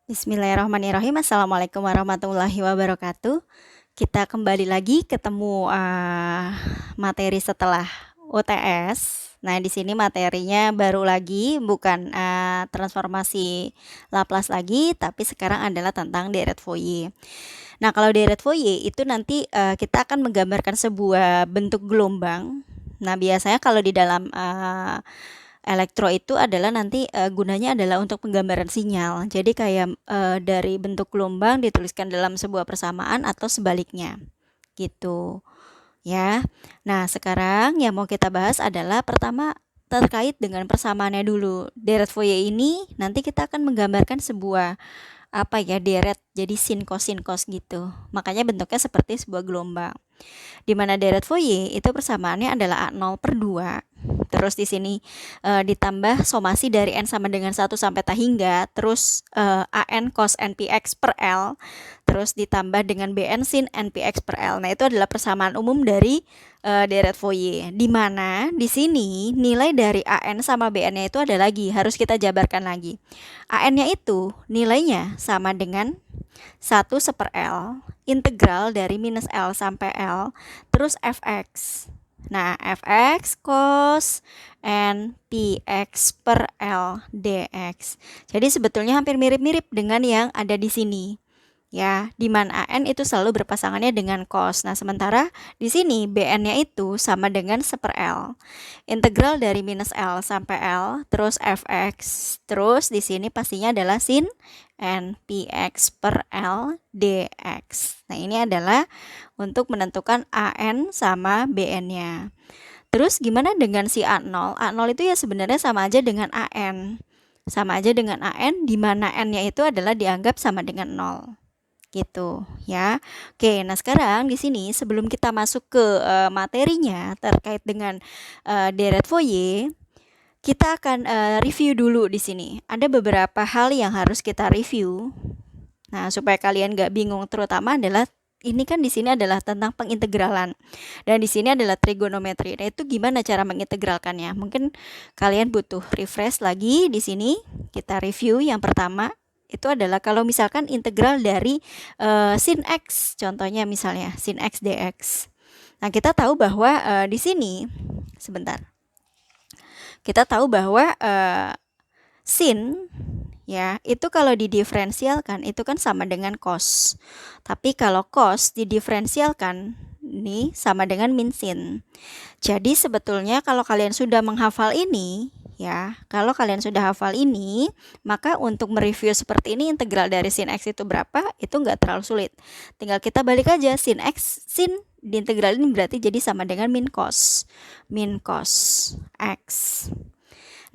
Bismillahirrahmanirrahim. Assalamualaikum warahmatullahi wabarakatuh. Kita kembali lagi ketemu materi setelah UTS. Nah, di sini materinya baru lagi, bukan transformasi Laplace lagi, tapi sekarang adalah tentang deret Fourier. Nah, kalau deret Fourier itu nanti kita akan menggambarkan sebuah bentuk gelombang. Nah, biasanya kalau di dalam elektro itu adalah nanti gunanya adalah untuk penggambaran sinyal. Jadi kayak dari bentuk gelombang dituliskan dalam sebuah persamaan atau sebaliknya. Gitu. Ya. Nah, sekarang yang mau kita bahas adalah pertama terkait dengan persamaannya dulu. Deret Fourier ini nanti kita akan menggambarkan sebuah deret jadi sin cos gitu. Makanya bentuknya seperti sebuah gelombang. Di mana deret Fourier itu persamaannya adalah A0 per 2. Terus di sini ditambah somasi dari n sama dengan 1 sampai ta hingga, terus AN cos NPX per L, terus ditambah dengan BN sin NPX per L. Nah, itu adalah persamaan umum dari deret Fourier. Di mana di sini nilai dari AN sama BN-nya itu ada lagi, harus kita jabarkan lagi. AN-nya itu nilainya sama dengan 1/L integral dari minus L sampai L terus fx. Nah, fx cos NPX per L dx. Jadi sebetulnya hampir mirip-mirip dengan yang ada di sini. Ya, di mana AN itu selalu berpasangannya dengan cos. Nah, sementara di sini BN-nya itu sama dengan 1/L. Integral dari minus L sampai L, terus fx, terus di sini pastinya adalah sin NPX per L dx. Nah, ini adalah untuk menentukan AN sama BN-nya. Terus gimana dengan si A0? A0 itu ya sebenarnya sama aja dengan AN. Sama aja dengan AN, di mana N-nya itu adalah dianggap sama dengan 0. Gitu ya. Oke, nah sekarang di sini sebelum kita masuk ke materinya terkait dengan deret Fourier, kita akan review dulu di sini. Ada beberapa hal yang harus kita review. Nah, supaya kalian gak bingung, terutama adalah ini kan di sini adalah tentang pengintegralan dan di sini adalah trigonometri. Nah, itu gimana cara mengintegralkannya? Mungkin kalian butuh refresh lagi di sini. Kita review yang pertama. Itu adalah kalau misalkan integral dari sin x, contohnya misalnya sin x dx. Nah, kita tahu bahwa di sini, sebentar, kita tahu bahwa sin ya itu kalau didiferensialkan itu kan sama dengan cos. Tapi kalau cos didiferensialkan ini sama dengan min sin. Jadi sebetulnya kalau kalian sudah menghafal ini, ya, kalau kalian sudah hafal ini, maka untuk mereview seperti ini integral dari sin x itu berapa, itu nggak terlalu sulit. Tinggal kita balik aja sin x, sin diintegralin berarti jadi sama dengan min cos x.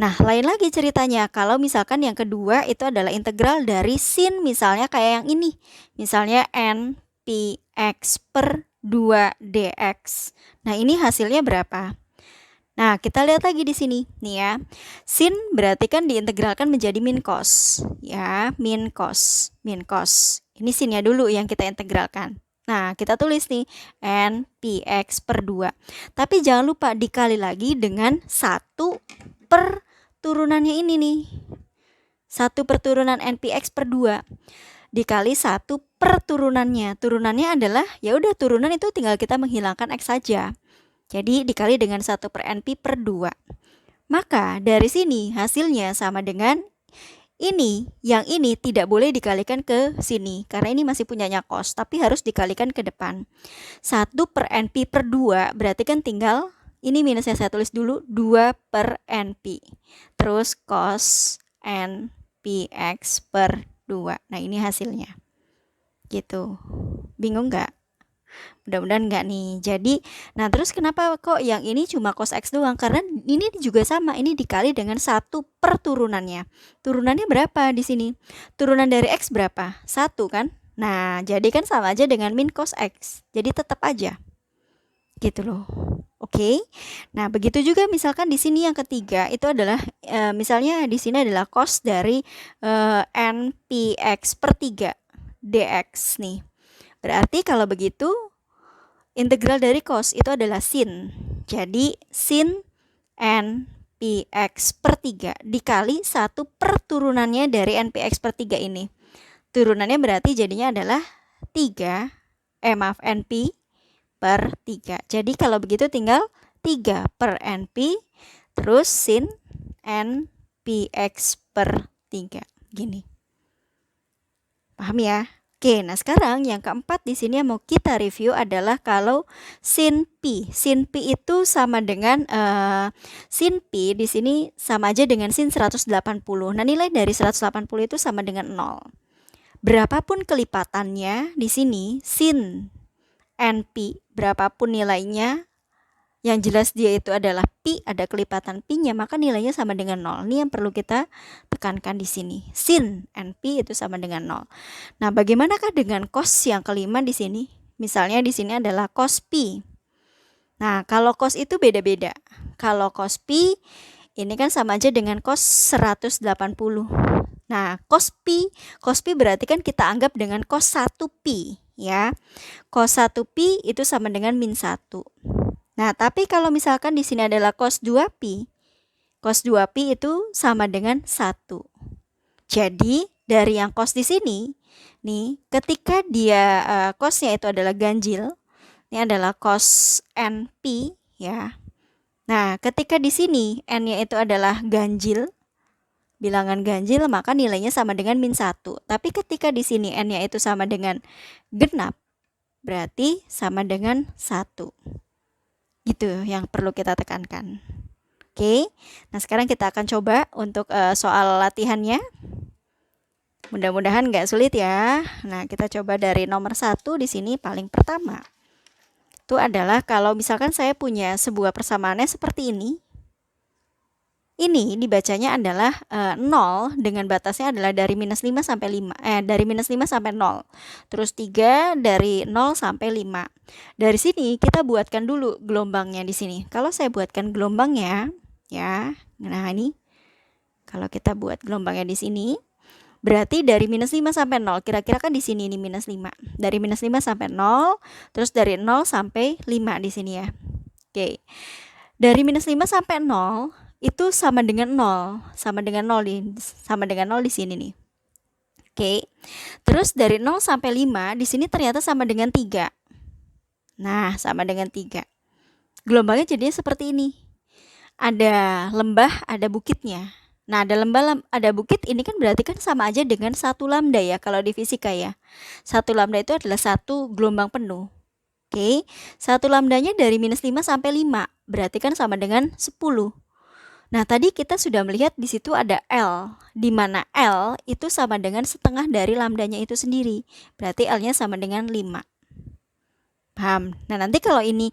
Nah, lain lagi ceritanya kalau misalkan yang kedua itu adalah integral dari sin, misalnya kayak yang ini, misalnya NPX per 2 dx. Nah, ini hasilnya berapa? Nah, kita lihat lagi di sini nih ya. Sin berarti kan diintegralkan menjadi min cos. Ya, min cos. Ini sinnya dulu yang kita integralkan. Nah, kita tulis nih NPX per 2. Tapi jangan lupa dikali lagi dengan 1 per turunannya ini nih. 1 per turunan NPX per 2 dikali 1 per turunannya. Turunannya adalah ya udah turunan itu tinggal kita menghilangkan X saja. Jadi dikali dengan 1 per NP per 2. Maka dari sini hasilnya sama dengan ini. Yang ini tidak boleh dikalikan ke sini karena ini masih punyanya cos, tapi harus dikalikan ke depan. 1 per NP per 2 berarti kan tinggal ini minusnya saya tulis dulu 2 per NP. Terus cos NPX per 2. Nah, ini hasilnya. Gitu. Bingung nggak? Mudah-mudahan enggak nih. Jadi, nah terus kenapa kok yang ini cuma cos X doang? Karena ini juga sama, ini dikali dengan 1 per turunannya. Turunannya berapa di sini? Turunan dari X berapa? 1 kan? Nah, jadi kan sama aja dengan min cos X. Jadi tetap aja. Gitu loh. Oke. Nah, begitu juga misalkan di sini yang ketiga itu adalah misalnya di sini adalah cos dari NPX per 3 dx nih. Berarti kalau begitu integral dari cos itu adalah sin. Jadi sin NPX per 3 dikali 1 per turunannya dari NPX per 3 ini. Turunannya berarti jadinya adalah 3, NP per 3. Jadi kalau begitu tinggal 3 per NP, terus sin NPX per 3. Gini. Paham ya? Oke, nah sekarang yang keempat di sini yang mau kita review adalah kalau sin P. Sin P itu sama dengan sin P di sini sama aja dengan sin 180. Nah, nilai dari 180 itu sama dengan 0. Berapapun kelipatannya di sini sin NP, berapapun nilainya, yang jelas dia itu adalah Pi, ada kelipatan Pi-nya, maka nilainya sama dengan 0. Ini yang perlu kita tekankan di sini. Sin NP itu sama dengan 0. Nah, bagaimanakah dengan cos yang kelima di sini? Misalnya di sini adalah cos Pi. Nah, kalau cos itu beda-beda. Kalau cos Pi ini kan sama aja dengan cos 180. Nah, cos Pi berarti kan kita anggap dengan cos 1 Pi, ya. Cos 1 Pi itu sama dengan min 1. Nah, tapi kalau misalkan di sini adalah cos 2Pi, cos 2Pi itu sama dengan 1. Jadi, dari yang cos di sini, nih, ketika dia cosnya itu adalah ganjil, ini adalah cos NP, ya. Nah, ketika di sini N-nya itu adalah ganjil, bilangan ganjil, maka nilainya sama dengan min 1. Tapi ketika di sini N-nya itu sama dengan genap, berarti sama dengan 1. Gitu yang perlu kita tekankan. Oke, nah sekarang kita akan coba untuk soal latihannya. Mudah-mudahan nggak sulit ya. Nah, kita coba dari nomor 1 di sini paling pertama. Itu adalah kalau misalkan saya punya sebuah persamaannya seperti ini. Ini dibacanya adalah 0 dengan batasnya adalah dari minus 5 sampai 5. Dari minus 5 sampai 0. Terus 3 dari 0 sampai 5. Dari sini kita buatkan dulu gelombangnya di sini. Kalau saya buatkan gelombangnya, ya. Nah, ini kalau kita buat gelombangnya di sini, berarti dari minus 5 sampai 0. Kira-kira kan di sini ini minus 5. Dari minus 5 sampai 0, terus dari 0 sampai 5 di sini ya. Oke. Dari minus 5 sampai 0 itu sama dengan 0, sama dengan 0 di sini nih. Oke. Terus dari 0 sampai 5 di sini ternyata sama dengan 3. Nah, sama dengan 3. Gelombangnya jadinya seperti ini. Ada lembah, ada bukitnya. Nah, ada lembah, ada bukit, ini kan berarti kan sama aja dengan 1 lambda ya kalau di fisika ya. 1 lambda itu adalah 1 gelombang penuh. Oke. 1 lambdanya dari minus 5 sampai 5, berarti kan sama dengan 10. Nah, tadi kita sudah melihat di situ ada L, di mana L itu sama dengan setengah dari lambdanya itu sendiri. Berarti L-nya sama dengan 5. Paham? Nah, nanti kalau ini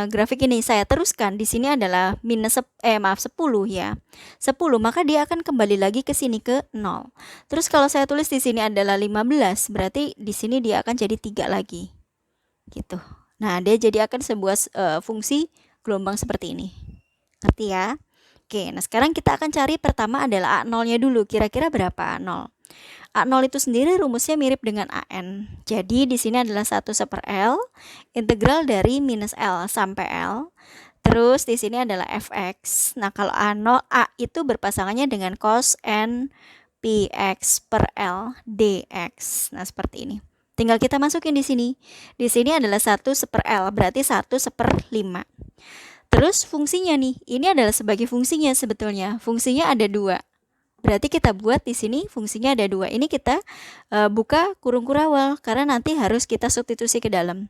grafik ini saya teruskan, di sini adalah minus 10 ya. 10, maka dia akan kembali lagi ke sini ke 0. Terus kalau saya tulis di sini adalah 15, berarti di sini dia akan jadi 3 lagi. Gitu. Nah, dia jadi akan sebuah fungsi gelombang seperti ini. Ngerti ya? Oke, nah sekarang kita akan cari pertama adalah A0-nya dulu. Kira-kira berapa A0? A0 itu sendiri rumusnya mirip dengan AN. Jadi di sini adalah 1/L, integral dari minus L sampai L. Terus di sini adalah fx. Nah, kalau A itu berpasangannya dengan cos n px per L dx. Nah, seperti ini. Tinggal kita masukin di sini. Di sini adalah 1/L, berarti 1/5. Terus fungsinya nih, ini adalah sebagai fungsinya sebetulnya. Fungsinya ada 2. Berarti kita buat di sini fungsinya ada 2. Ini kita buka kurung kurawal karena nanti harus kita substitusi ke dalam.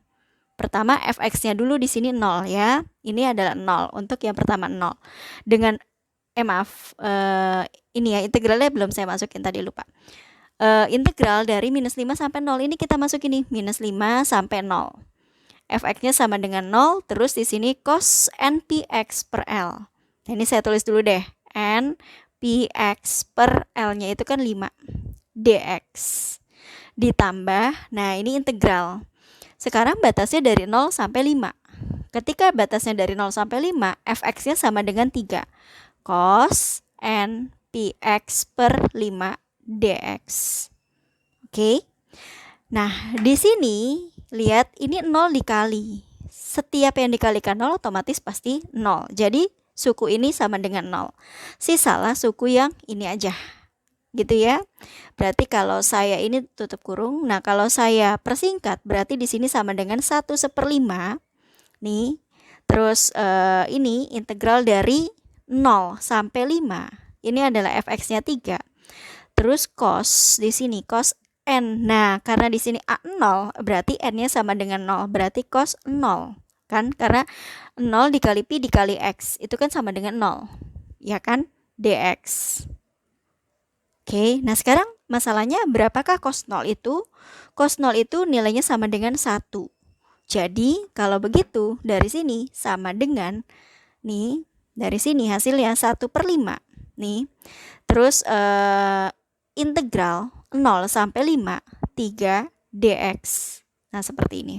Pertama fx-nya dulu di sini 0 ya. Ini adalah 0 untuk yang pertama 0. Dengan ini ya integralnya belum saya masukin tadi lupa. Integral dari minus 5 sampai 0 ini kita masukin nih minus 5 sampai 0. Fx-nya sama dengan 0, terus di sini cos npx per L. Nah, ini saya tulis dulu deh. Npx per L-nya itu kan 5 dx. Ditambah, nah ini integral. Sekarang batasnya dari 0 sampai 5. Ketika batasnya dari 0 sampai 5, fx-nya sama dengan 3. Cos npx per 5 dx. Oke. Nah, di sini lihat ini 0 dikali. Setiap yang dikalikan 0 otomatis pasti 0. Jadi suku ini sama dengan 0. Sisalah suku yang ini aja. gitu ya. Berarti kalau saya ini tutup kurung. Nah, kalau saya persingkat berarti di sini sama dengan 1/5 nih. Terus ini integral dari 0 sampai 5. Ini adalah fx-nya 3. Terus cos di sini cos n. Nah, karena di sini A0 berarti n-nya sama dengan 0. Berarti cos 0 kan? Karena 0 dikali pi dikali x itu kan sama dengan 0. Ya kan? dx. Oke, nah sekarang masalahnya berapakah cos 0 itu? Cos 0 itu nilainya sama dengan 1. Jadi kalau begitu dari sini sama dengan nih, dari sini hasilnya 1/5 nih. Terus integral 0 sampai 5 3 dx. Nah seperti ini.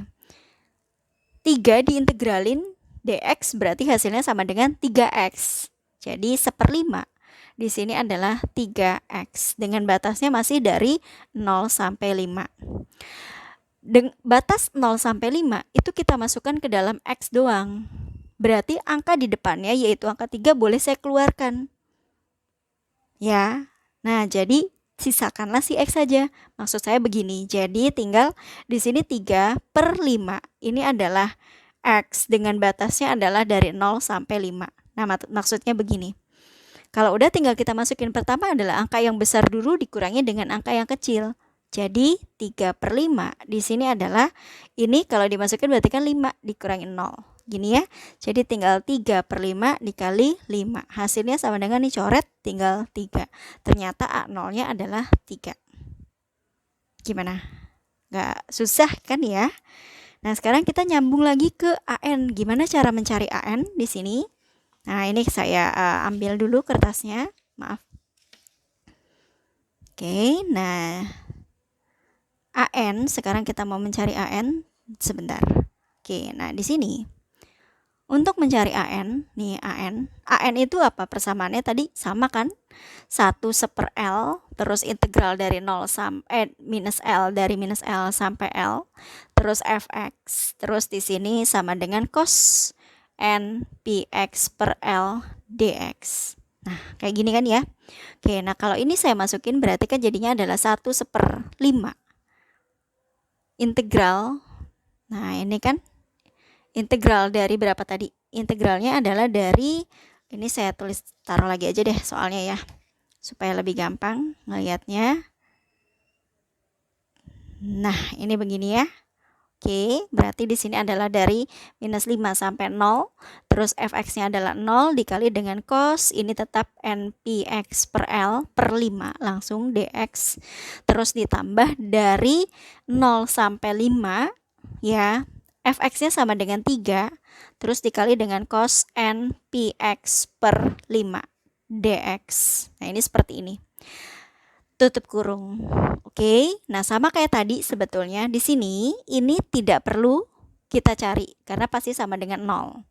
3 diintegralin dx berarti hasilnya sama dengan 3x. Jadi 1/5 di sini adalah 3x dengan batasnya masih dari 0 sampai 5. Batas 0 sampai 5 itu kita masukkan ke dalam x doang. Berarti angka di depannya yaitu angka 3 boleh saya keluarkan. Ya. Nah, jadi sisakanlah si x saja. Maksud saya begini. Jadi tinggal di sini 3/5. Ini adalah x dengan batasnya adalah dari 0 sampai 5. Nah, maksudnya begini. Kalau udah tinggal kita masukin pertama adalah angka yang besar dulu dikurangi dengan angka yang kecil. Jadi 3/5 di sini adalah ini kalau dimasukin berarti kan 5 dikurangi 0. Gini ya. Jadi tinggal 3/5 dikali 5. Hasilnya sama dengan nih coret tinggal 3. Ternyata A0-nya adalah 3. Gimana? Nggak susah kan ya? Nah, sekarang kita nyambung lagi ke AN. Gimana cara mencari AN di sini? Nah, ini saya ambil dulu kertasnya. Maaf. Oke, nah AN, sekarang kita mau mencari AN sebentar. Oke, nah di sini untuk mencari AN, nih AN itu apa? Persamaannya tadi sama kan? 1/L, terus integral dari 0 sampai minus L dari minus L sampai L, terus fx, terus di sini sama dengan cos n px per L dx. Nah, kayak gini kan ya? Oke, nah kalau ini saya masukin berarti kan jadinya adalah 1/5 integral. Nah, ini kan integral dari berapa tadi? Integralnya adalah dari, ini saya tulis taruh lagi aja deh soalnya ya, supaya lebih gampang ngelihatnya. Nah, ini begini ya. Oke, berarti di sini adalah dari minus 5 sampai 0, terus fx-nya adalah 0 dikali dengan cos, ini tetap npx per L per 5, langsung dx, terus ditambah dari 0 sampai 5, ya, fx-nya sama dengan 3, terus dikali dengan cos npx per 5 dx. Nah, ini seperti ini. Tutup kurung. Oke, nah sama kayak tadi sebetulnya di sini ini tidak perlu kita cari karena pasti sama dengan 0.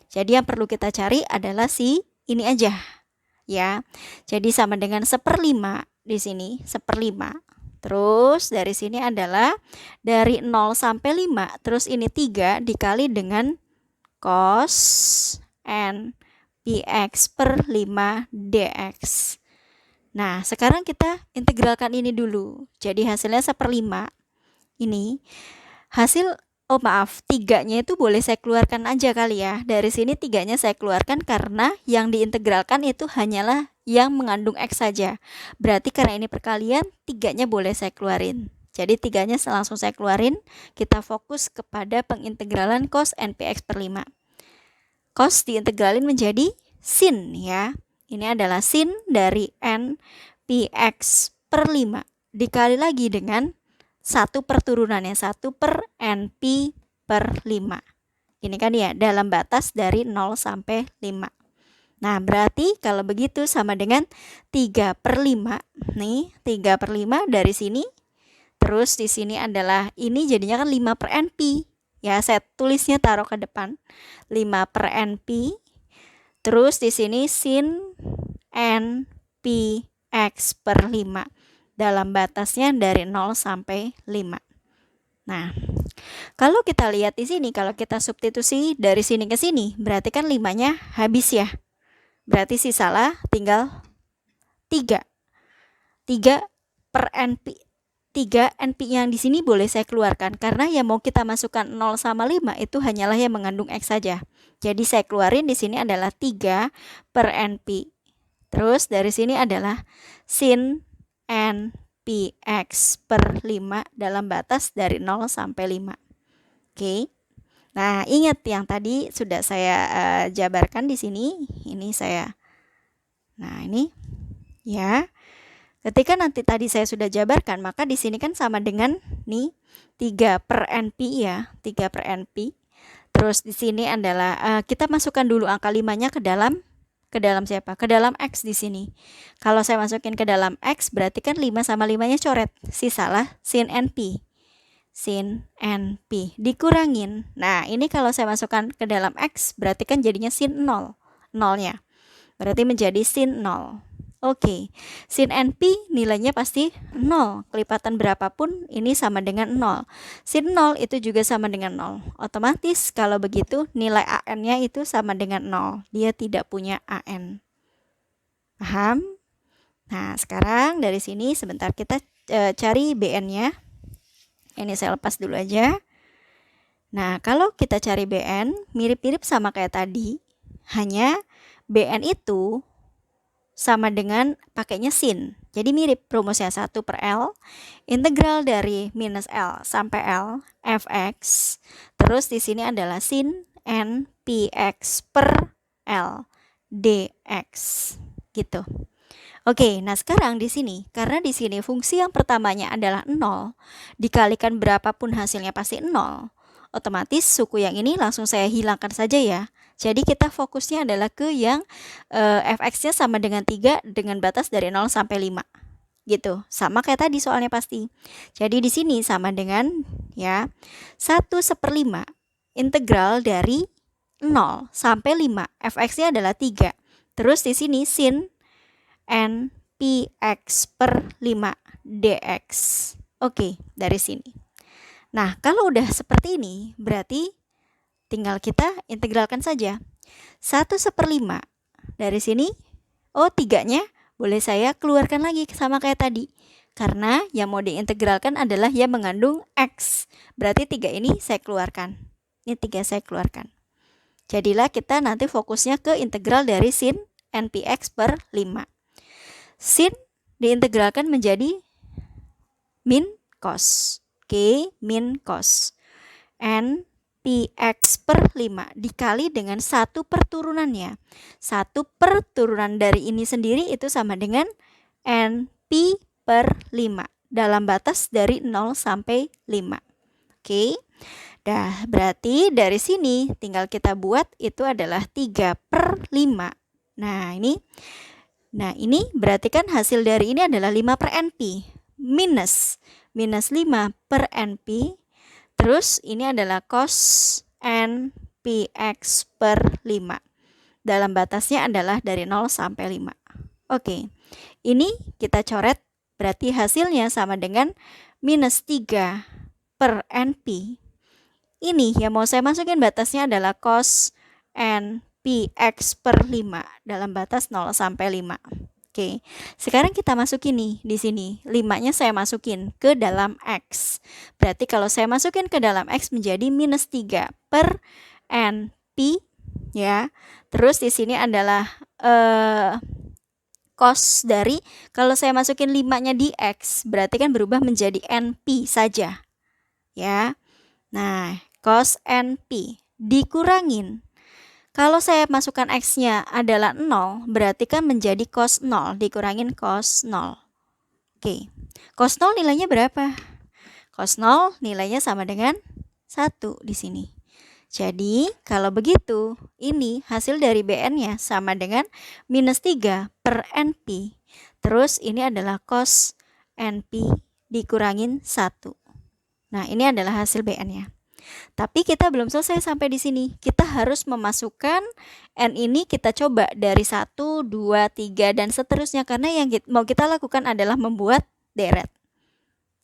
Jadi yang perlu kita cari adalah si ini aja ya. Jadi sama dengan 1/5 di sini, 1/5. Terus dari sini adalah dari 0 sampai 5, terus ini 3 dikali dengan cos n px per 5 dx. Nah, sekarang kita integralkan ini dulu. Jadi hasilnya 1/5. Ini hasil, oh maaf, 3-nya itu boleh saya keluarkan aja kali ya. Dari sini 3-nya saya keluarkan karena yang diintegralkan itu hanyalah yang mengandung x saja. Berarti karena ini perkalian, 3-nya boleh saya keluarin. Jadi 3-nya langsung saya keluarin. Kita fokus kepada pengintegralan cos npx per 5. Cos diintegralin menjadi sin ya. Ini adalah sin dari n px per 5 dikali lagi dengan 1 perturunannya 1 per np per 5. Ini kan ya dalam batas dari 0 sampai 5. Nah, berarti kalau begitu sama dengan 3/5. Nih, 3/5 dari sini. Terus di sini adalah ini jadinya kan 5 per np. Ya, saya tulisnya taruh ke depan. 5 per np. Terus di sini sin n px per 5 dalam batasnya dari 0 sampai 5. Nah, kalau kita lihat di sini, kalau kita substitusi dari sini ke sini, berarti kan 5-nya habis ya. Berarti sisalah tinggal 3. 3 per NP. 3 NP yang di sini boleh saya keluarkan karena yang mau kita masukkan 0 sama 5 itu hanyalah yang mengandung X saja. Jadi saya keluarin di sini adalah 3 per NP. Terus dari sini adalah sin NPX per 5 dalam batas dari 0 sampai 5. Oke. Nah, ingat yang tadi sudah saya jabarkan di sini. Ini saya. Nah, ini ya. Ketika nanti tadi saya sudah jabarkan, maka di sini kan sama dengan nih 3 per NP ya, 3 per NP. Terus di sini adalah kita masukkan dulu angka 5-nya ke dalam siapa? Ke dalam X di sini. Kalau saya masukin ke dalam X berarti kan 5 sama 5-nya coret. Sisalah sin NP. Sin NP dikurangin. Nah, ini kalau saya masukkan ke dalam X berarti kan jadinya sin 0. 0-nya. Berarti menjadi sin 0. Oke, sin NP nilainya pasti 0. Kelipatan berapapun ini sama dengan 0. Sin 0 itu juga sama dengan 0. Otomatis kalau begitu nilai AN-nya itu sama dengan 0. Dia tidak punya AN. Paham? Nah, sekarang dari sini sebentar kita cari BN-nya. Ini saya lepas dulu aja. Nah, kalau kita cari BN, mirip-mirip sama kayak tadi. Hanya BN itu sama dengan pakainya sin. Jadi mirip rumusnya 1 per L, integral dari minus L sampai L, fx. Terus di sini adalah sin NPX per L, dx. Gitu. Oke, nah sekarang di sini, karena di sini fungsi yang pertamanya adalah 0, dikalikan berapapun hasilnya pasti 0. Otomatis suku yang ini langsung saya hilangkan saja ya. Jadi kita fokusnya adalah ke yang fx-nya sama dengan 3 dengan batas dari 0 sampai 5. Gitu. Sama kayak tadi soalnya pasti. Jadi di sini sama dengan ya 1/5 integral dari 0 sampai 5. Fx-nya adalah 3. Terus di sini sin NPX per 5 dx. Oke, dari sini. Nah, kalau udah seperti ini berarti tinggal kita integralkan saja. 1/5 dari sini, 3-nya boleh saya keluarkan lagi sama kayak tadi. Karena yang mau diintegralkan adalah yang mengandung X. Berarti 3 ini saya keluarkan. Ini 3 saya keluarkan. Jadilah kita nanti fokusnya ke integral dari sin NPX per 5. Sin diintegralkan menjadi min cos. Oke, min cos. NPX per 5 dikali dengan 1 per turunannya. 1 per turunan dari ini sendiri itu sama dengan NP per 5 dalam batas dari 0 sampai 5. Oke. Dah, berarti dari sini tinggal kita buat itu adalah 3 per 5. Nah, ini berarti kan hasil dari ini adalah 5 per NP. Minus 5 per NP. Terus ini adalah cos NPX per 5. Dalam batasnya adalah dari 0 sampai 5. Oke, ini kita coret berarti hasilnya sama dengan minus 3 per NP. Ini yang mau saya masukin batasnya adalah cos NPX per 5 dalam batas 0 sampai 5. Oke, sekarang kita masukin nih di sini. 5-nya saya masukin ke dalam X. Berarti kalau saya masukin ke dalam X menjadi minus 3 per NP ya. Terus di sini adalah cos dari, kalau saya masukin 5-nya di X berarti kan berubah menjadi NP saja. Ya. Nah, cos NP dikurangin. Kalau saya masukkan X-nya adalah 0, berarti kan menjadi cos 0, dikurangin cos 0. Oke, cos 0 nilainya berapa? Cos 0 nilainya sama dengan 1 di sini. Jadi, kalau begitu, ini hasil dari BN-nya sama dengan minus 3 per NP. Terus ini adalah cos NP dikurangin 1. Nah, ini adalah hasil BN-nya. Tapi kita belum selesai sampai di sini. Kita harus memasukkan N ini, kita coba dari 1, 2, 3, dan seterusnya. Karena yang mau kita lakukan adalah membuat deret.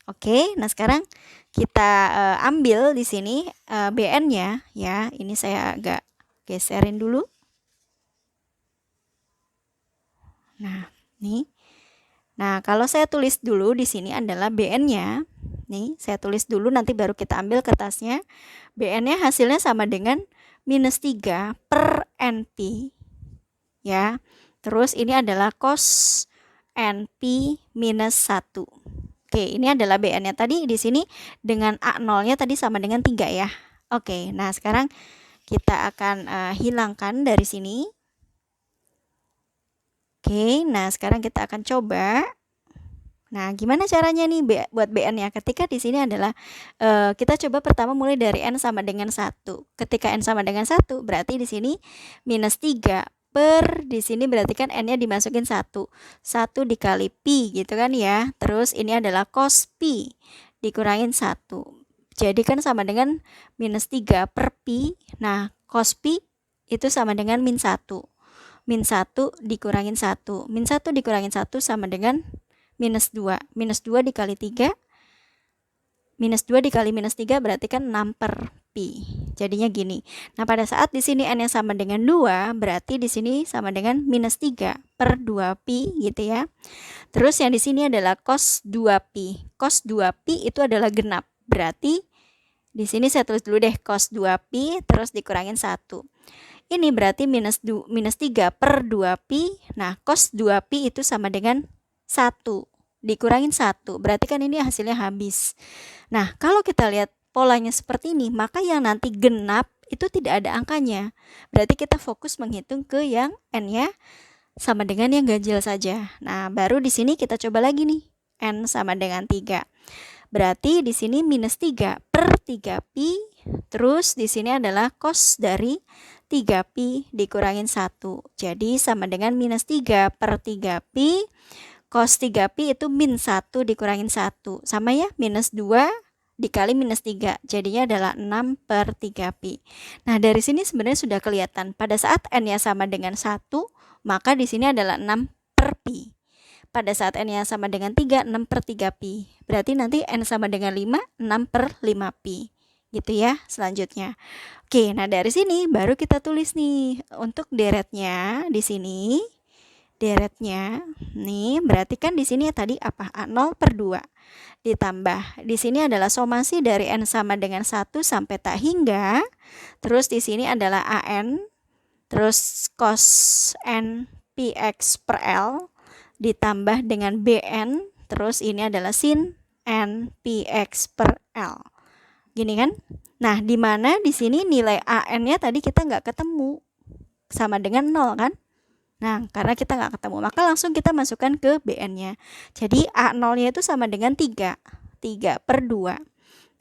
Oke, nah sekarang kita ambil di sini BN-nya ya. Ini saya agak geserin dulu. Nah, nih. Nah, kalau saya tulis dulu di sini adalah BN-nya. Nih, saya tulis dulu, nanti baru kita ambil kertasnya. BN-nya hasilnya sama dengan minus 3 per NP. Ya, terus ini adalah cos NP minus 1. Oke, ini adalah BN-nya tadi di sini dengan A0-nya tadi sama dengan 3 ya. Oke, nah sekarang kita akan hilangkan dari sini. Oke, nah sekarang kita akan coba. Nah, gimana caranya nih buat BN-nya? Ketika di sini adalah kita coba pertama mulai dari N sama dengan 1. Ketika N sama dengan 1, berarti di sini minus 3 per, di sini berarti kan N-nya dimasukin 1. 1 dikali Pi gitu kan ya. Terus ini adalah cos Pi dikurangin 1. Jadi kan sama dengan minus 3 per Pi. Nah, cos Pi itu sama dengan min 1. Min 1 dikurangin 1. Min 1 dikurangin 1 sama dengan minus 2. Minus 2 dikali 3. Minus 2 dikali minus 3 berarti kan 6 per Pi. Jadinya gini. Nah, pada saat di sini N yang sama dengan 2, berarti di sini sama dengan minus 3 per 2 Pi gitu ya. Terus yang di sini adalah cos 2 Pi. Cos 2 Pi itu adalah genap. Berarti di sini saya tulis dulu deh cos 2 Pi terus dikurangin 1. Ini berarti minus 3 per 2 Pi. Nah, cos 2 Pi itu sama dengan 1 dikurangin 1, berarti kan ini hasilnya habis. Nah, kalau kita lihat polanya seperti ini, maka yang nanti genap itu tidak ada angkanya. Berarti kita fokus menghitung ke yang N-nya sama dengan yang ganjil saja. Nah, baru di sini kita coba lagi nih. N sama dengan 3. Berarti di sini minus 3 per 3 Pi, terus di sini adalah cos dari 3 Pi dikurangin 1. Jadi sama dengan minus 3 per 3 Pi. Cos 3 Pi itu min 1 dikurangin 1. Sama ya, minus 2 dikali minus 3. Jadinya adalah 6 per 3 Pi. Nah, dari sini sebenarnya sudah kelihatan. Pada saat N-nya sama dengan 1, maka di sini adalah 6 per Pi. Pada saat N-nya sama dengan 3, 6 per 3 Pi. Berarti nanti N sama dengan 5, 6 per 5 Pi. Gitu ya, selanjutnya. Oke, nah dari sini baru kita tulis nih. Untuk deretnya di sini. Deretnya nih berarti kan di sini tadi apa? A0 per 2 ditambah di sini adalah somasi dari N sama dengan 1 sampai tak hingga, terus di sini adalah AN, terus cos N Px per L ditambah dengan BN, terus ini adalah sin N Px per L. Gini kan? Nah, di mana di sini nilai AN-nya tadi kita nggak ketemu sama dengan 0 kan? Nah, karena kita nggak ketemu, maka langsung kita masukkan ke BN-nya. Jadi A0-nya itu sama dengan 3 per 2.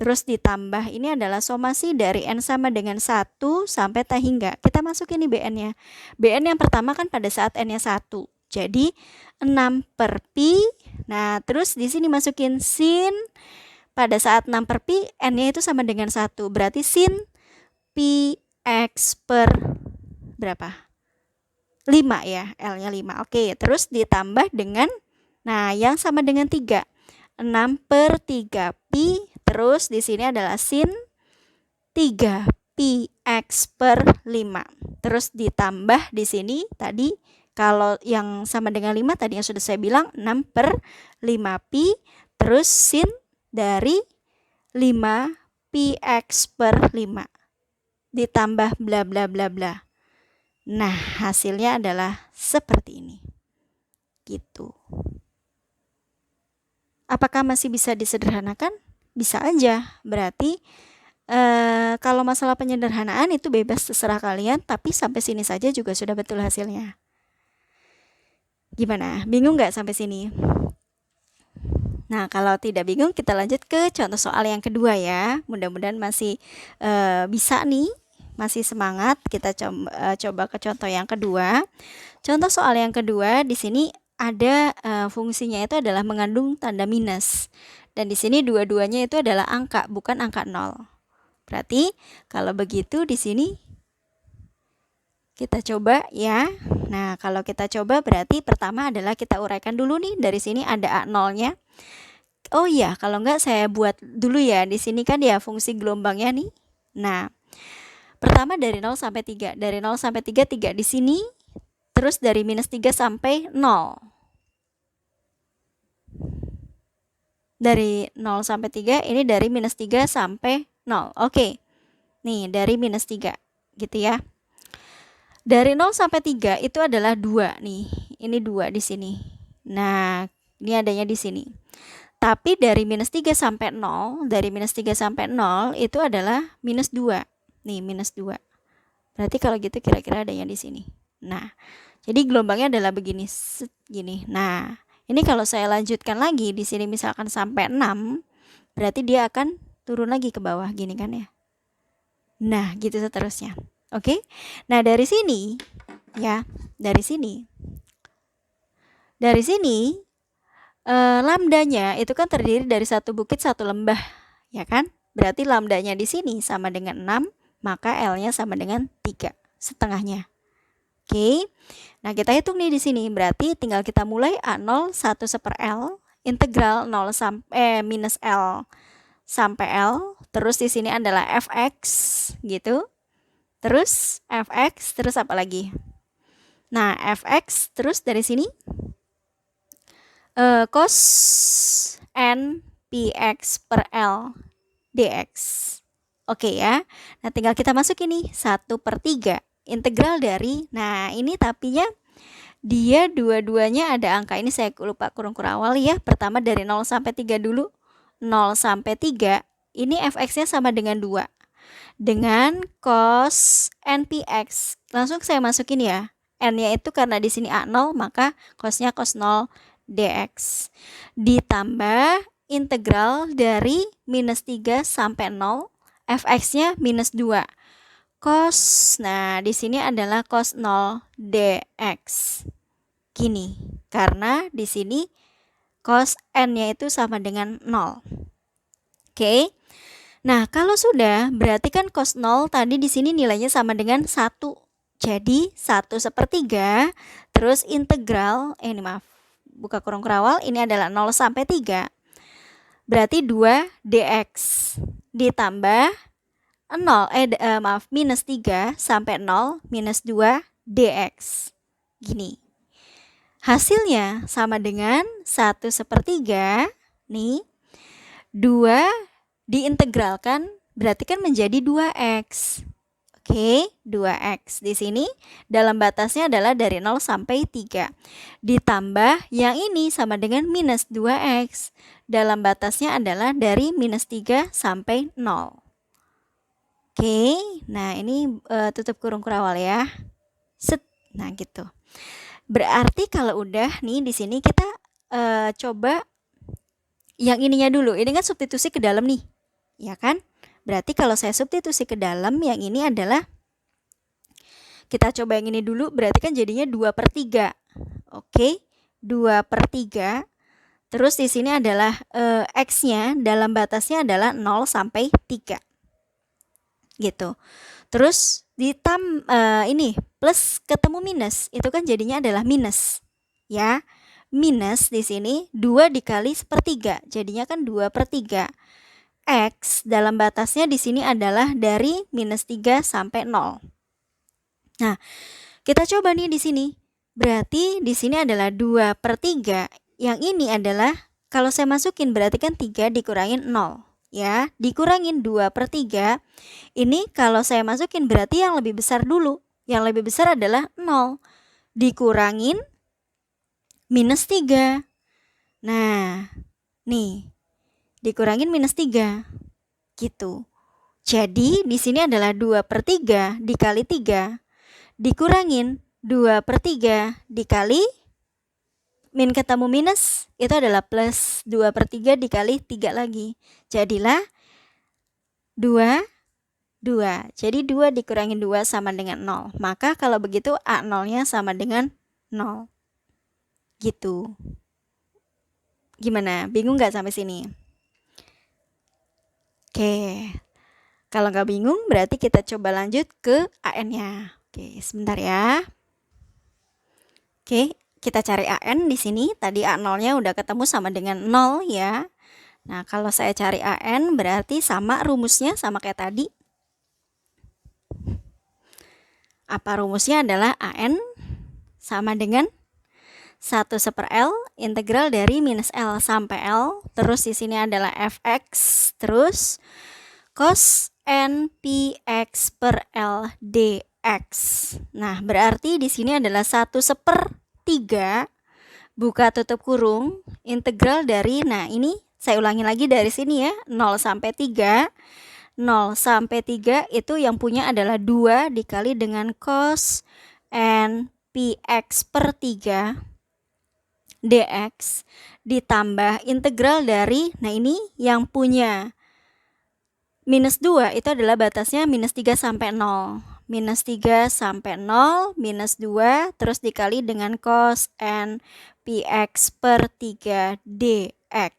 Terus ditambah ini adalah somasi dari N sama dengan 1 sampai tak hingga. Kita masukin nih BN-nya. BN yang pertama kan pada saat N-nya 1. Jadi 6 per Pi. Nah, terus di sini masukin sin. Pada saat 6 per Pi, N-nya itu sama dengan 1. Berarti sin Px per berapa? 5 ya, L-nya 5. Oke, terus ditambah dengan, nah yang sama dengan 3. 6 per 3 Pi, terus di sini adalah sin 3 Px per 5. Terus ditambah di sini tadi, kalau yang sama dengan 5 tadi yang sudah saya bilang, 6 per 5 Pi, terus sin dari 5 Px per 5. Ditambah bla bla bla bla. Nah, hasilnya adalah seperti ini. Gitu. Apakah masih bisa disederhanakan? Bisa aja. Berarti kalau masalah penyederhanaan itu bebas terserah kalian, tapi sampai sini saja juga sudah betul hasilnya. Gimana? Bingung nggak sampai sini? Nah, kalau tidak bingung, kita lanjut ke contoh soal yang kedua ya. Mudah-mudahan masih bisa nih. Masih semangat. Kita coba ke contoh yang kedua. Contoh soal yang kedua di sini ada fungsinya itu adalah mengandung tanda minus. Dan di sini dua-duanya itu adalah angka, bukan angka 0. Berarti kalau begitu di sini kita coba ya. Nah, kalau kita coba berarti pertama adalah kita uraikan dulu nih. Dari sini ada A0-nya. Oh iya, kalau enggak saya buat dulu ya. Di sini kan ya fungsi gelombangnya nih. Nah, pertama dari 0 sampai 3. Dari 0 sampai 3, 3 di sini. Terus dari minus 3 sampai 0. Dari 0 sampai 3, ini dari minus 3 sampai 0. Oke. Nih, dari minus 3. Gitu ya. Dari 0 sampai 3 itu adalah 2 nih. Ini 2 di sini. Nah, ini adanya di sini. Tapi dari minus 3 sampai 0, dari minus 3 sampai 0 itu adalah minus 2. Nih, minus 2. Berarti kalau gitu kira-kira adanya di sini. Nah, jadi gelombangnya adalah begini, gini. Nah, ini kalau saya lanjutkan lagi di sini misalkan sampai 6, berarti dia akan turun lagi ke bawah gini kan ya. Nah, gitu seterusnya. Oke. Nah, dari sini ya, dari sini lambdanya itu kan terdiri dari satu bukit satu lembah, ya kan? Berarti lambdanya di sini sama dengan 6, maka L-nya sama dengan 3 setengahnya. Oke. Nah, kita hitung nih di sini. Berarti tinggal kita mulai A0 1 per L, integral 0 sampai minus L sampai L. Terus di sini adalah fx gitu. Terus fx, terus apa lagi? Nah, fx terus dari sini cos n px per L dx. Oke ya. Nah, tinggal kita masuk ini 1 per 3 integral dari, nah ini tapinya dia dua-duanya ada angka, ini saya lupa kurung awal ya. Pertama dari 0 sampai 3 dulu. 0 sampai 3 ini fx nya sama dengan 2 dengan cos npx. Langsung saya masukin ya, n nya itu karena di sini A0 maka cosnya cos 0 dx ditambah integral dari minus 3 sampai 0 fx nya minus 2 cos, nah di sini adalah cos 0 dx. Gini, karena di sini cos n-nya itu sama dengan 0. Oke. Nah, kalau sudah, berarti kan cos 0 tadi di sini nilainya sama dengan 1. Jadi 1 sepertiga, terus integral, ini maaf, buka kurung kerawal, ini adalah 0 sampai 3. Berarti 2 dx ditambah 0, minus 3 sampai 0 minus 2 dx. Gini. Hasilnya sama dengan 1 sepertiga. Nih. 2 diintegralkan berarti kan menjadi 2x. Oke, 2x. Di sini dalam batasnya adalah dari 0 sampai 3. Ditambah yang ini sama dengan minus 2x. Dalam batasnya adalah dari minus 3 sampai 0. Oke, nah ini tutup kurung kurawal ya. Set. Nah, gitu. Berarti kalau udah nih di sini kita coba yang ininya dulu. Ini kan substitusi ke dalam nih. Ya kan? Berarti kalau saya substitusi ke dalam yang ini adalah, kita coba yang ini dulu, berarti kan jadinya 2 per 3. Oke, 2 per 3. Terus di sini adalah x-nya dalam batasnya adalah 0 sampai 3. Gitu. Terus ini plus ketemu minus, itu kan jadinya adalah minus. Ya. Minus di sini 2 dikali sepertiga, jadinya kan 2 per 3. X dalam batasnya di sini adalah dari minus 3 sampai 0. Nah, kita coba nih di sini. Berarti di sini adalah 2 per 3. Yang ini adalah, kalau saya masukin berarti kan 3 dikurangin 0. Ya, dikurangin 2 per 3. Ini kalau saya masukin berarti yang lebih besar dulu. Yang lebih besar adalah 0. Dikurangin minus 3. Nah, nih. Dikurangin minus 3. Gitu. Jadi di sini adalah 2 per 3 dikali 3. Dikurangin 2 per 3 dikali min ketemu minus, itu adalah plus 2 per 3 dikali 3 lagi. Jadilah 2, 2. Jadi 2 dikurangin 2 sama dengan 0. Maka kalau begitu A0-nya sama dengan 0. Gitu. Gimana? Bingung nggak sampai sini? Oke. Kalau nggak bingung berarti kita coba lanjut ke AN-nya. Oke, sebentar ya. Oke. Kita cari AN di sini. Tadi A0-nya udah ketemu sama dengan 0 ya. Nah, kalau saya cari AN berarti sama rumusnya sama kayak tadi. Apa rumusnya adalah AN sama dengan 1/L integral dari minus L sampai L, terus di sini adalah fx, terus cos n px per L dx. Nah, berarti di sini adalah 1/3 buka tutup kurung integral dari, nah ini saya ulangi lagi dari sini ya, 0 sampai 3. 0 sampai 3 itu yang punya adalah 2 dikali dengan cos n px per 3 dx ditambah integral dari, nah ini yang punya minus 2 itu adalah batasnya minus 3 sampai 0. Minus 3 sampai 0, minus 2, terus dikali dengan cos n px per 3 dx.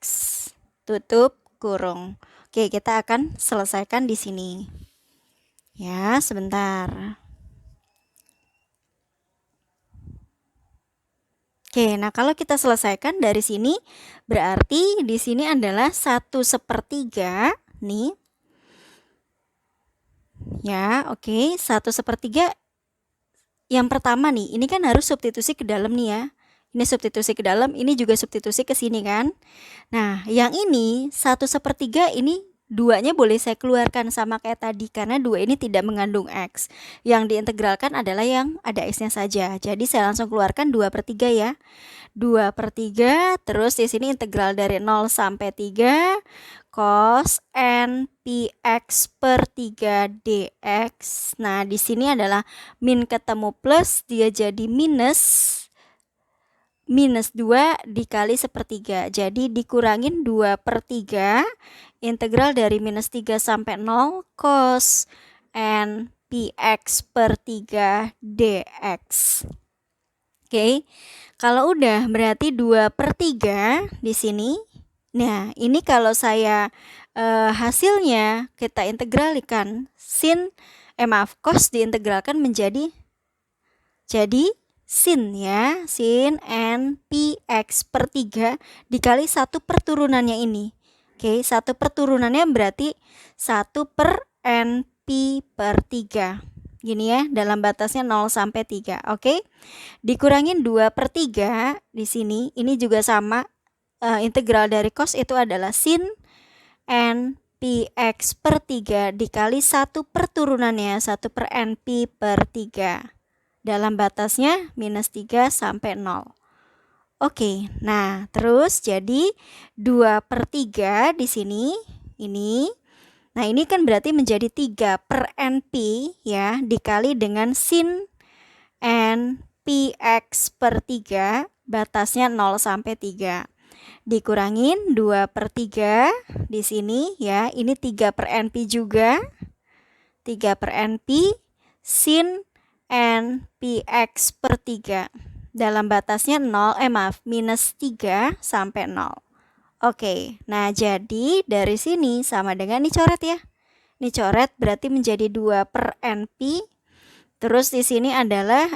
Tutup kurung. Oke, kita akan selesaikan di sini. Ya, sebentar. Oke, nah kalau kita selesaikan dari sini, berarti di sini adalah 1/3 nih. Ya, oke, 1/3 yang pertama nih, ini kan harus substitusi ke dalam nih ya. Ini substitusi ke dalam, ini juga substitusi ke sini kan. Nah, yang ini 1/3 ini 2-nya boleh saya keluarkan sama kayak tadi karena 2 ini tidak mengandung X. Yang diintegralkan adalah yang ada X-nya saja. Jadi saya langsung keluarkan 2/3 ya. 2/3, terus di sini integral dari 0 sampai 3 cos n px per 3 dx. Nah, di sini adalah min ketemu plus, dia jadi minus 2 dikali 1/3. Jadi dikurangin 2/3 integral dari minus 3 sampai 0 cos n px per 3 dx. Oke, kalau udah berarti 2/3 di sini. Nah, ini kalau saya hasilnya kita integralkan, cos diintegralkan menjadi sin ya, sin n px per 3 dikali 1 per turunannya ini. Oke, 1 per turunannya berarti 1 per n p per 3. Gini ya, dalam batasnya 0 sampai 3. Oke, dikurangin 2/3 di sini. Ini juga sama, integral dari cos itu adalah sin n px per 3 dikali 1 per turunannya, 1 per np per 3. Dalam batasnya minus 3 sampai 0. Oke, nah terus jadi 2/3 di sini, ini. Nah ini kan berarti menjadi 3 per np ya, dikali dengan sin n px per 3, batasnya 0 sampai 3. Dikurangin 2/3 di sini ya, ini 3 per np juga. 3 per np sin n px per 3 dalam batasnya minus 3 sampai 0. Oke, nah jadi dari sini sama dengan ini coret ya. Ini coret berarti menjadi 2 per np. Terus di sini adalah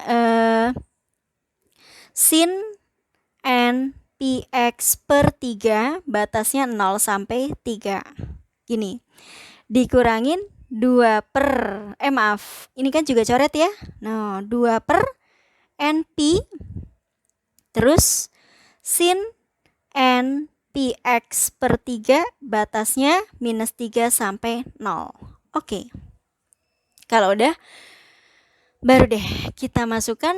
sin n px per 3 batasnya 0 sampai 3. Gini. Dikurangin 2 per ini kan juga coret ya. Nah, 2 per np terus sin n px per 3 batasnya minus 3 sampai 0. Oke. Kalau udah, baru deh kita masukkan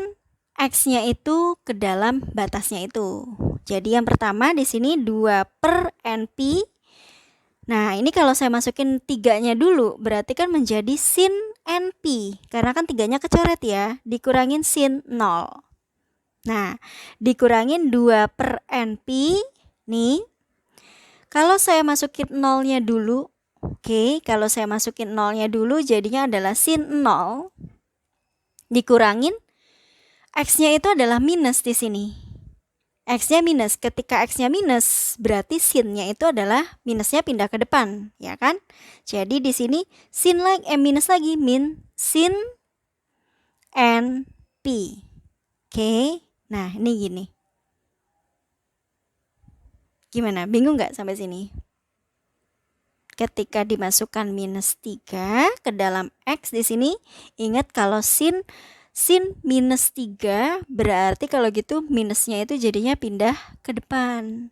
x-nya itu ke dalam batasnya itu. Jadi yang pertama di sini 2 per np. Nah, ini kalau saya masukin 3-nya dulu, berarti kan menjadi sin np. Karena kan 3-nya kecoret ya, dikurangin sin 0. Nah, dikurangin 2 per np. Nih, kalau saya masukin 0-nya dulu, oke, kalau saya masukin 0-nya dulu, jadinya adalah sin 0. Dikurangin, x-nya itu adalah minus di sini. X-nya minus, ketika X-nya minus, berarti sin-nya itu adalah minusnya pindah ke depan, ya kan? Jadi di sini sin lagi, minus lagi, min sin NP. Oke, nah ini gini. Gimana, bingung nggak sampai sini? Ketika dimasukkan minus 3 ke dalam X di sini, ingat kalau sin sin minus 3, berarti kalau gitu minusnya itu jadinya pindah ke depan.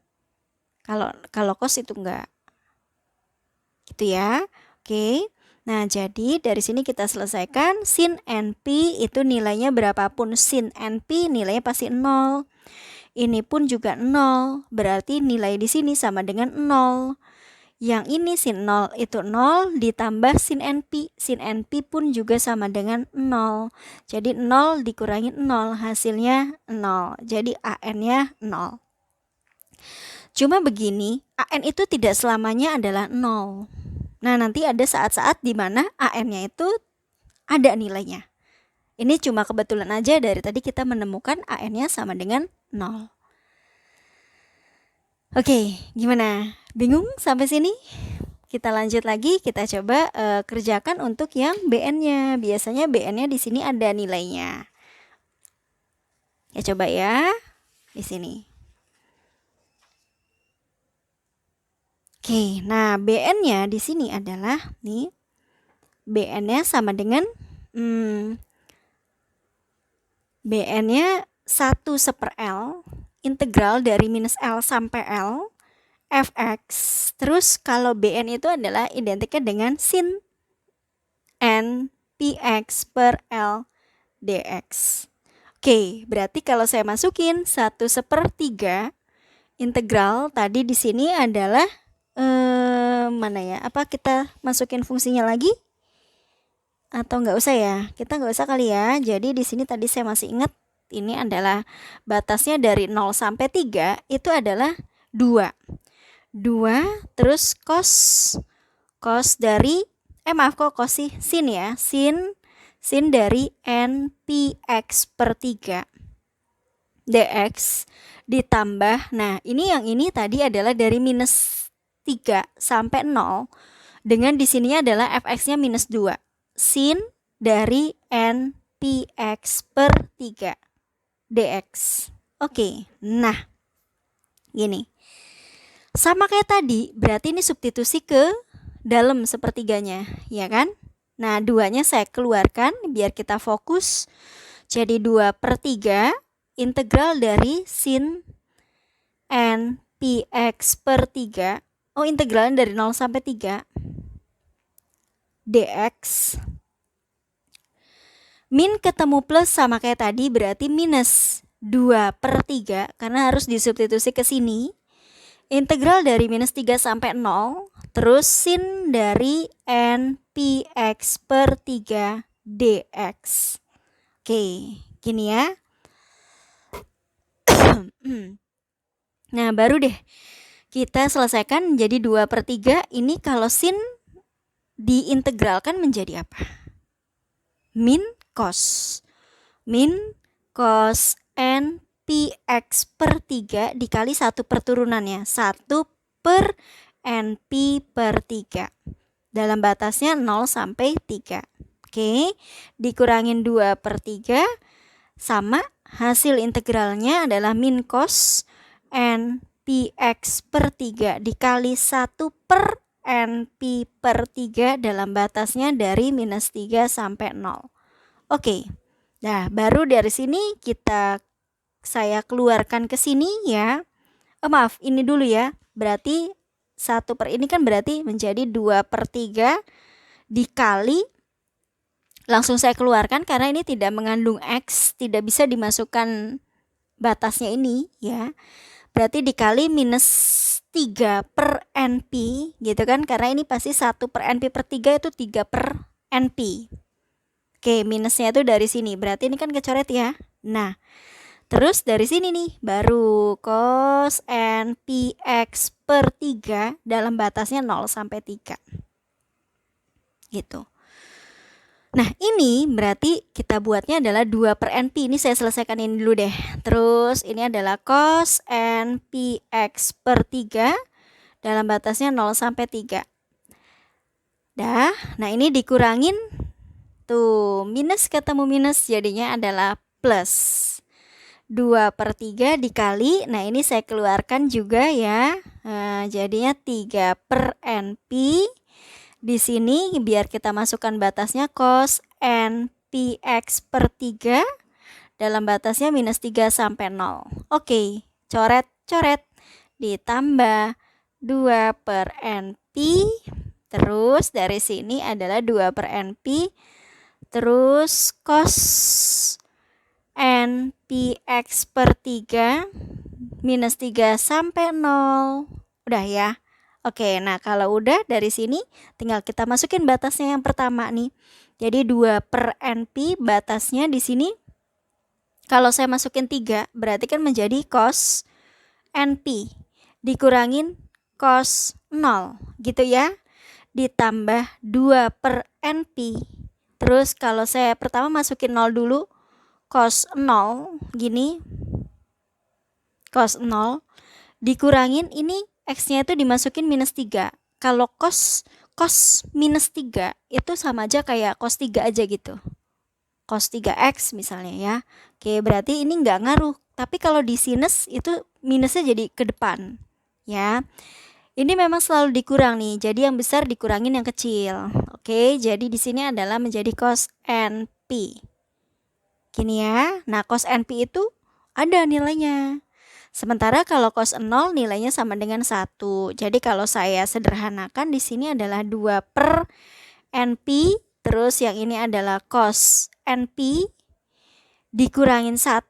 Kalau cos itu enggak. Gitu ya. Oke. Nah, jadi dari sini kita selesaikan sin NP itu nilainya berapapun sin NP nilainya pasti 0. Ini pun juga 0, berarti nilai di sini sama dengan 0. Yang ini sin 0 itu 0 ditambah sin NP. Sin NP pun juga sama dengan 0. Jadi 0 dikurangi 0, hasilnya 0. Jadi AN-nya 0. Cuma begini, AN itu tidak selamanya adalah 0. Nah, nanti ada saat-saat di mana AN-nya itu ada nilainya. Ini cuma kebetulan aja dari tadi kita menemukan AN-nya sama dengan 0. Oke, gimana? Bingung sampai sini? Kita lanjut lagi, kita coba kerjakan untuk yang BN-nya. Biasanya BN-nya di sini ada nilainya. Ya coba ya, di sini. Oke, nah BN-nya di sini adalah nih, BN-nya sama dengan BN-nya 1/L integral dari minus L sampai L fx. Terus kalau BN itu adalah identiknya dengan sin n px per L dx. Oke, berarti kalau saya masukin 1/3 integral tadi di sini adalah mana ya? Apa kita masukin fungsinya lagi? Atau nggak usah ya? Kita nggak usah kali ya. Jadi di sini tadi saya masih ingat ini adalah batasnya dari 0 sampai 3 itu adalah 2. 2 terus cos dari cos sih sin ya. Sin dari npx/3 dx ditambah, nah ini yang ini tadi adalah dari minus 3 sampai 0 dengan di sininya adalah fx-nya minus 2 sin dari npx/3 dx. Oke, nah gini sama kayak tadi, berarti ini substitusi ke dalam sepertiganya, ya kan? Nah, 2-nya saya keluarkan biar kita fokus. Jadi 2/3 integral dari sin npx/3. Oh, integralnya dari 0 sampai 3 dx. Min ketemu plus sama kayak tadi berarti minus 2/3 karena harus disubstitusi ke sini. Integral dari minus 3 sampai 0 terus sin dari npx/3 dx. Oke, gini ya. Nah, baru deh kita selesaikan jadi 2/3. Ini kalau sin diintegralkan menjadi apa? Min cos npx/3 dikali 1 perturunannya 1/np/3 dalam batasnya 0 sampai 3. Oke, dikurangin 2/3 sama hasil integralnya adalah min cos npx/3 dikali 1/np/3 dalam batasnya dari minus 3 sampai 0. Oke, nah baru dari sini saya keluarkan ke sini ya. Maaf, ini dulu ya. Berarti ini kan berarti menjadi 2/3 dikali, langsung saya keluarkan karena ini tidak mengandung X, tidak bisa dimasukkan batasnya ini ya. Berarti dikali minus 3/NP gitu kan, karena ini pasti 1/NP/3 itu 3/NP. Oke, minusnya itu dari sini, berarti ini kan kecoret ya. Nah, terus dari sini nih baru cos npx/3 dalam batasnya 0 sampai 3 gitu. Nah, ini berarti kita buatnya adalah 2/NP. Ini saya selesaikan ini dulu deh. Terus ini adalah cos npx/3 dalam batasnya 0 sampai 3. Dah, nah ini dikurangin tuh, minus ketemu minus jadinya adalah plus 2/3 dikali, nah ini saya keluarkan juga ya. Nah, jadinya 3/NP. Di sini biar kita masukkan batasnya cos np NPX per 3 dalam batasnya minus 3 sampai 0. Oke, coret-coret. Ditambah 2 per NP. Terus dari sini adalah 2 per NP. Terus cos NPX per 3 minus 3 sampai 0. Udah ya. Oke, nah kalau udah dari sini tinggal kita masukin batasnya yang pertama nih. Jadi 2 per NP batasnya di sini. Kalau saya masukin 3 berarti kan menjadi cos NP dikurangin cos 0 gitu ya. Ditambah 2 per NP. Terus kalau saya pertama masukin 0 dulu, cos 0 gini. Cos 0 dikurangin ini X-nya itu dimasukin minus 3. Kalau cos minus 3 itu sama aja kayak cos 3 aja gitu. Cos 3X misalnya ya. Oke, berarti ini nggak ngaruh. Tapi kalau di sinus itu minusnya jadi ke depan. Ya. Ini memang selalu dikurang nih. Jadi yang besar dikurangin yang kecil. Oke, jadi di sini adalah menjadi cos NP. Gini ya. Nah, cos NP itu ada nilainya. Sementara kalau cos 0 nilainya sama dengan 1. Jadi kalau saya sederhanakan di sini adalah 2 per NP. Terus yang ini adalah cos NP dikurangin 1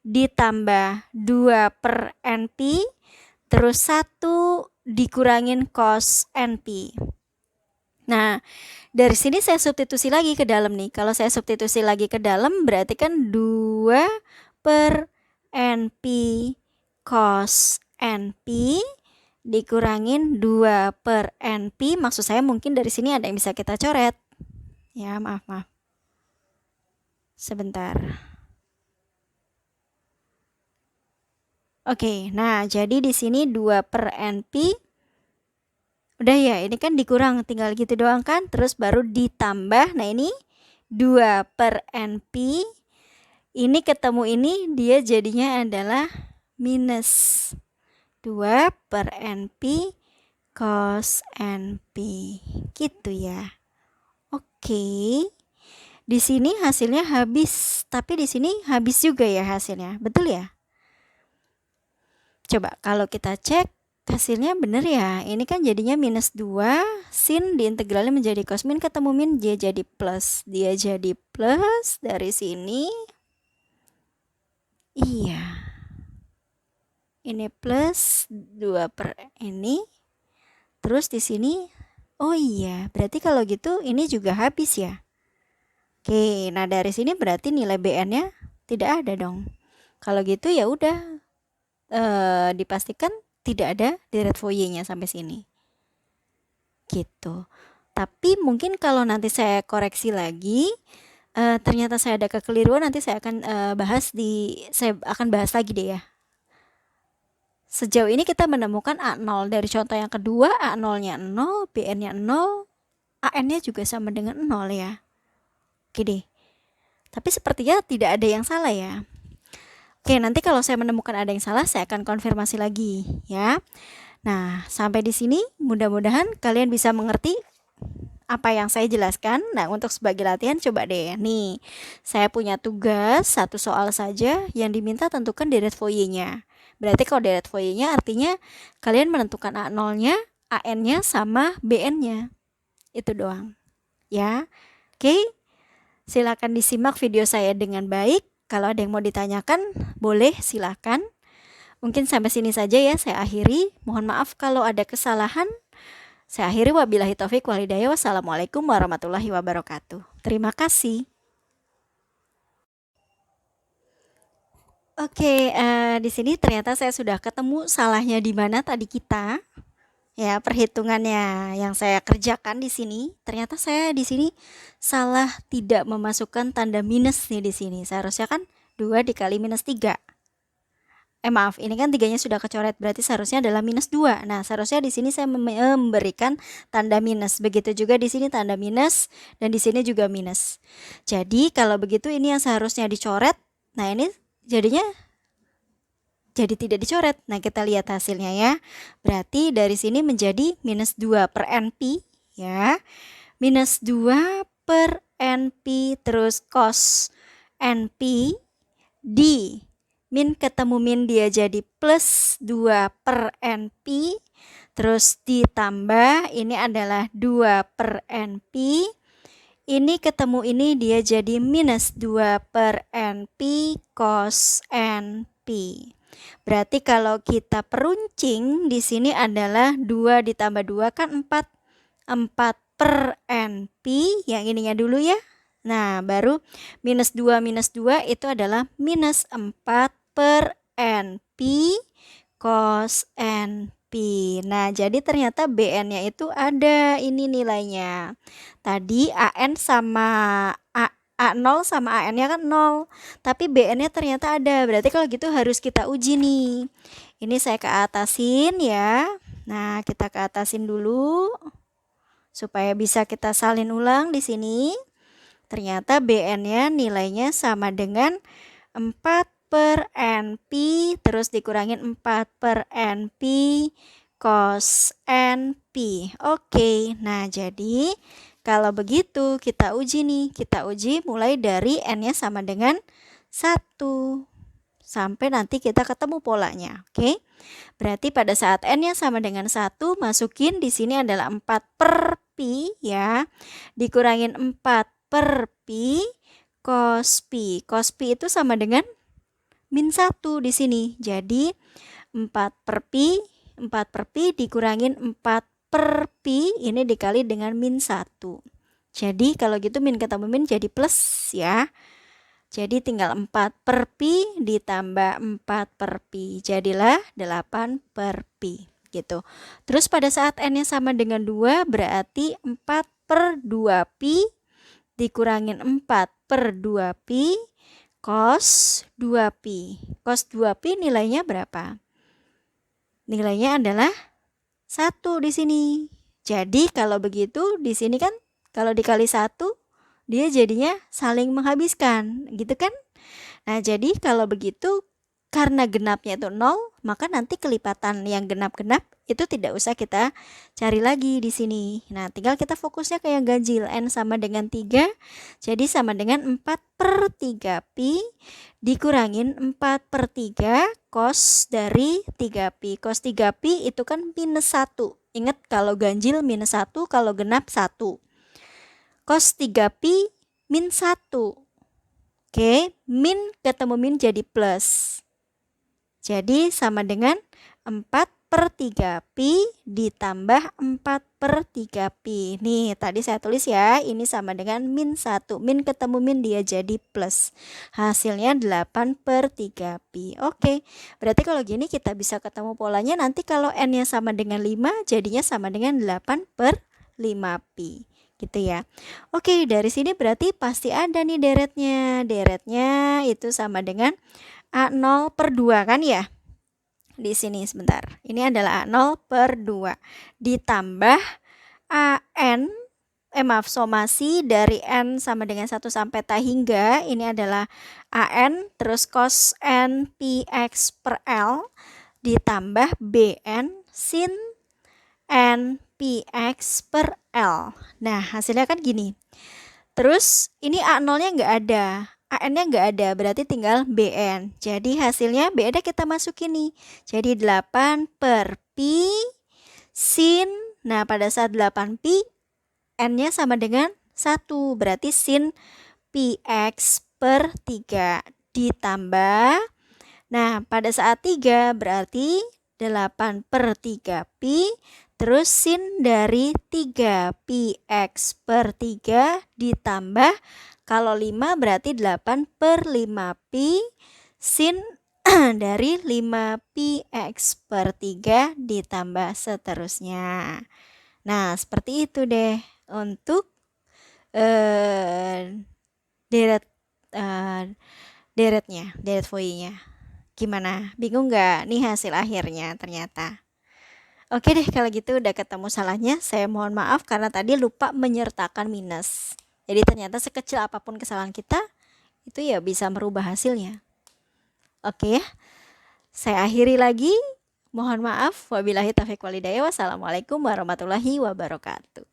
ditambah 2 per NP. Terus 1 dikurangin cos NP. Nah, dari sini saya substitusi lagi ke dalam nih. Kalau saya substitusi lagi ke dalam berarti kan 2 per NP cos NP dikurangin 2 per NP. Maksud saya mungkin dari sini ada yang bisa kita coret. Ya, maaf. Sebentar. Oke, nah jadi di sini 2 per NP. Udah ya, ini kan dikurang, tinggal gitu doang kan. Terus baru ditambah, nah ini 2 per NP. Ini ketemu ini, dia jadinya adalah minus 2 per NP cos NP. Gitu ya. Oke. Di sini hasilnya habis, tapi di sini habis juga ya hasilnya. Betul ya? Coba kalau kita cek hasilnya bener ya. Ini kan jadinya minus 2, sin diintegralnya menjadi cos min ketemu min, dia jadi plus. Dia jadi plus dari sini. Iya. Ini plus 2 per ini. Terus di sini, oh iya, berarti kalau gitu ini juga habis ya. Oke, nah dari sini berarti nilai BN-nya tidak ada dong. Kalau gitu ya udah dipastikan tidak ada deret Fourier-nya sampai sini. Gitu. Tapi mungkin kalau nanti saya koreksi lagi, ternyata saya ada kekeliruan, nanti saya akan bahas lagi deh ya. Sejauh ini kita menemukan A0 dari contoh yang kedua, A0-nya 0, BN-nya 0, AN-nya juga sama dengan 0 ya. Oke deh. Tapi sepertinya tidak ada yang salah ya. Oke, nanti kalau saya menemukan ada yang salah, saya akan konfirmasi lagi ya. Nah, sampai di sini mudah-mudahan kalian bisa mengerti apa yang saya jelaskan. Nah, untuk sebagai latihan coba deh. Nih, saya punya tugas satu soal saja yang diminta tentukan deret Fourier-nya. Berarti kalau deret Fourier-nya artinya kalian menentukan A0-nya, AN-nya sama BN-nya. Itu doang. Ya. Oke. Silakan disimak video saya dengan baik. Kalau ada yang mau ditanyakan, boleh silakan. Mungkin sampai sini saja ya saya akhiri. Mohon maaf kalau ada kesalahan. Saya akhiri, wabillahi taufik wal hidayah. Wassalamualaikum warahmatullahi wabarakatuh. Terima kasih. Oke, di sini ternyata saya sudah ketemu salahnya di mana tadi kita. Ya, perhitungannya yang saya kerjakan di sini, ternyata saya di sini salah tidak memasukkan tanda minus nih di sini. Seharusnya kan 2 dikali minus 3. Maaf, ini kan 3-nya sudah kecoret, berarti seharusnya adalah minus 2. Nah, seharusnya di sini saya memberikan tanda minus. Begitu juga di sini tanda minus dan di sini juga minus. Jadi, kalau begitu ini yang seharusnya dicoret. Nah, ini jadinya jadi tidak dicoret. Nah, kita lihat hasilnya ya. Berarti dari sini menjadi minus 2 per NP ya. Minus 2 per NP, terus cos NP, di min ketemu min dia jadi plus 2 per NP, terus ditambah ini adalah 2 per NP, ini ketemu ini dia jadi minus 2 per NP cos NP. Berarti kalau kita peruncing di sini adalah 2 ditambah 2 kan 4. 4 per NP, yang ininya dulu ya. Nah, baru minus 2 itu adalah minus 4 per NP cos NP. Nah, jadi ternyata BN-nya itu ada ini nilainya. Tadi AN sama A0 sama AN-nya kan 0. Tapi BN-nya ternyata ada. Berarti kalau gitu harus kita uji nih. Ini saya keatasin ya. Nah, kita keatasin dulu supaya bisa kita salin ulang di sini. Ternyata BN-nya nilainya sama dengan 4 per NP terus dikurangin 4 per NP cos NP. Oke, nah jadi kalau begitu kita uji nih. Kita uji mulai dari N-nya sama dengan 1. Sampai nanti kita ketemu polanya. Oke. Berarti pada saat N-nya sama dengan 1, masukin di sini adalah 4 per Pi ya. Dikurangin 4 per Pi cos Pi. Cos Pi itu sama dengan min 1 di sini. Jadi 4 per Pi, 4 per Pi dikurangin 4 per Pi ini dikali dengan min 1. Jadi kalau gitu min ketemu min jadi plus ya. Jadi tinggal 4 per Pi ditambah 4 per Pi. Jadilah 8 per Pi gitu. Terus pada saat N-nya sama dengan 2 berarti 4 per 2 Pi dikurangin 4 per 2 Pi cos 2 Pi. Cos 2 Pi nilainya berapa? Nilainya adalah 1 di sini. Jadi kalau begitu di sini kan kalau dikali 1 dia jadinya saling menghabiskan, gitu kan? Nah, jadi kalau begitu karena genapnya itu 0, maka nanti kelipatan yang genap-genap itu tidak usah kita cari lagi di sini. Nah, tinggal kita fokusnya ke yang ganjil. N sama dengan 3, jadi sama dengan 4 per 3 Pi dikurangin 4 per 3 cos dari 3 Pi. Cos 3 Pi itu kan minus 1. Ingat kalau ganjil minus 1, kalau genap 1. Cos 3 Pi min 1. Oke, min ketemu min jadi plus. Jadi sama dengan 4 per 3 Pi ditambah 4 per 3 Pi. Nih tadi saya tulis ya, ini sama dengan min 1. Min ketemu min dia jadi plus. Hasilnya 8 per 3 Pi. Oke, berarti kalau gini kita bisa ketemu polanya. Nanti kalau N-nya sama dengan 5 jadinya sama dengan 8 per 5 Pi. Gitu ya. Oke, dari sini berarti pasti ada nih deretnya. Deretnya itu sama dengan A0 per 2 kan ya? Di sini sebentar. Ini adalah A0 per 2 ditambah AN somasi dari N sama dengan 1 sampai T hingga ini adalah AN terus cos N PX per L ditambah BN sin N PX per L. Nah, hasilnya kan gini. Terus ini A0-nya nggak ada. AN-nya nggak ada, berarti tinggal BN. Jadi hasilnya BN kita masukin nih. Jadi 8 per Pi sin, nah pada saat 8 Pi, N-nya sama dengan 1. Berarti sin PX per 3 ditambah. Nah, pada saat 3 berarti 8 per 3 Pi. Terus sin dari 3 Px per 3 ditambah kalau 5 berarti 8 per 5 Pi sin dari 5 Px per 3 ditambah seterusnya. Nah, seperti itu deh untuk deret Fourier-nya. Gimana? Bingung nggak? Nih hasil akhirnya ternyata. Oke deh, kalau gitu udah ketemu salahnya. Saya mohon maaf karena tadi lupa menyertakan minus. Jadi ternyata sekecil apapun kesalahan kita, itu ya bisa merubah hasilnya. Oke ya, saya akhiri lagi. Mohon maaf. Wabillahi taufiq walhidayah. Wassalamualaikum warahmatullahi wabarakatuh.